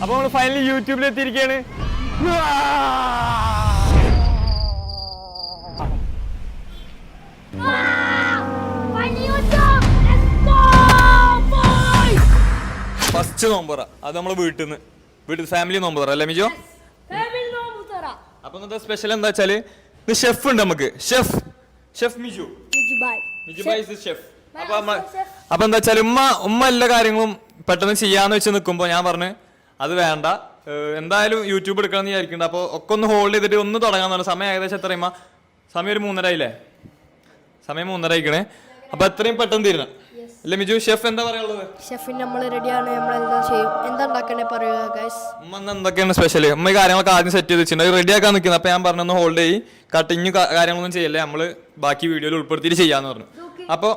അപ്പൊ നമ്മള് ഫൈനലി യൂട്യൂബിൽ എത്തിയിരിക്കുകയാണ്. ഫസ്റ്റ് നോമ്പറ അത് നമ്മള് വീട്ടിൽ ഫാമിലി നോമ്പറ അല്ലേ മിജോ? അപ്പൊ ഇന്നത്തെ സ്പെഷ്യൽ എന്താ വെച്ചാല് ഷെഫ് ഉണ്ട് നമുക്ക്. Chef Miju chef. അപ്പൊ എന്താ വെച്ചാല് ഉമ്മ എല്ലാ കാര്യങ്ങളും പെട്ടെന്ന് ചെയ്യാന്ന് വെച്ച് നിൽക്കുമ്പോ ഞാൻ പറഞ്ഞു അത് വേണ്ട, എന്തായാലും യൂട്യൂബ് എടുക്കണം എന്ന് വിചാരിക്കണ്ട. അപ്പൊ ഒക്കെ ഒന്ന് ഹോൾഡ് ചെയ്തിട്ട് ഒന്ന് തുടങ്ങാന്ന് പറഞ്ഞു. സമയം ഏകദേശം എത്രയുമ്പോ സമയം ഒരു 3:30 ആയില്ലേ? സമയം 3:30 ആയിക്കണേ. അപ്പൊ എത്രയും പെട്ടെന്ന് തീരണം അല്ലേ മിജു? ഷെഫ് എന്താ പറയാനുള്ളത്? ഷെഫിന് നമ്മൾ റെഡിയാണ്, നമ്മളെല്ലാം ചെയ്യും. എന്താ ഉണ്ടാക്കണ്ടേ പറയുക ഗൈസ്. ഉമ്മ എന്തൊക്കെയാണ് സ്പെഷ്യൽ? ഉമ്മ ഈ കാര്യങ്ങളൊക്കെ ആദ്യം സെറ്റ് ചെയ്ത് വെച്ചിട്ടുണ്ട്, റെഡി ആക്കാൻ നിൽക്കുന്നത്. അപ്പൊ ഞാൻ പറഞ്ഞു ഹോൾഡ് ചെയ്യും, കട്ടിങ് കാര്യങ്ങളൊന്നും ചെയ്യല്ലേ, നമ്മള് ബാക്കി വീഡിയോയിൽ ഉൾപ്പെടുത്തിയിട്ട് ചെയ്യാന്ന് പറഞ്ഞു. അപ്പൊ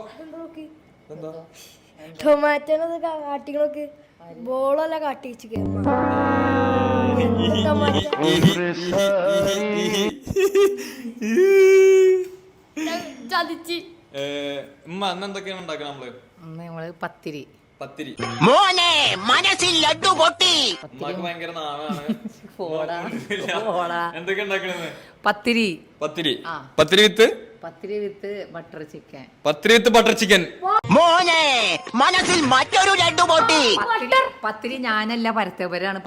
ടൊമാറ്റോ കാട്ടികളൊക്കെ ബോളല്ല കാട്ടി വെച്ച് ഉമ്മ അന്ന് എന്തൊക്കെയാണ് ഉണ്ടാക്കണം? നമ്മള് പത്തിരി. മോനെ മനസ്സിൽ ലഡ്ഡു പൊട്ടി. ഉമ്മക്ക് ഭയങ്കര നാവാണ്. എന്തൊക്കെ ഉണ്ടാക്കണെന്ന്? പത്തിരി വിത്ത് ബട്ടർ ചിക്കൻ. മോനെ മനസ്സിൽ മറ്റൊരു ലഡ്ഡു പൊട്ടി. പത്തിരി ഞാനല്ല പരത്തവരാണ്.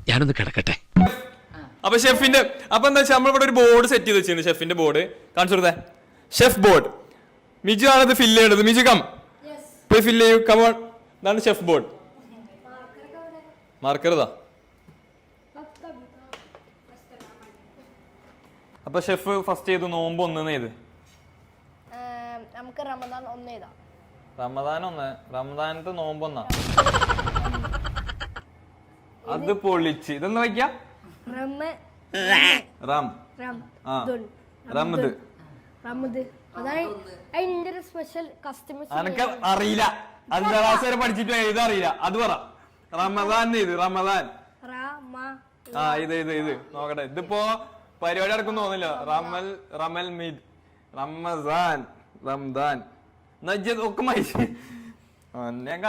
ഞാനൊന്ന് കിടക്കട്ടെ. അപ്പൊ ഷെഫിന്റെ അപ്പൊ എന്താ വെച്ചാൽ നമ്മളിവിടെ ഒരു ബോർഡ് സെറ്റ് ചെയ്ത് വെച്ചിട്ടുണ്ട്. ഷെഫിന്റെ ബോർഡ് കാണിച്ചു കൊടുത്തേ. Chef board. മിജു ആണ് ഇത് ഫില്ല് ചെയ്യേണ്ടത്. മിജു പോയി ഫില്ല് ചെയ്യൂ. കമോൺ. ഇതാണ് ഷെഫ് ബോർഡ്. മാർക്കർ ഇതാ. അപ്പൊ ഷെഫ് ഫസ്റ്റ് ചെയ്ത് നോമ്പ് 1 ചെയ്ത് നമുക്ക് റമദാൻ 1 ചെയ്താ. റമദാനത്തെ നോമ്പ് 1. അത് പൊളിച്ച് ഇതെന്താ വയ്ക്കാ? അനക്ക് അറിയില്ല. 5ാം ക്ലാസ് വരെ പഠിച്ചിട്ട് ഇതറിയില്ല. അത് പറ. റമദാൻ റമദാൻ ഇത് നോക്കട്ടെ. ഇതിപ്പോ പരിപാടി നടക്കും തോന്നില്ല. റമദാൻ ഒക്കെ മൈ ഞാൻ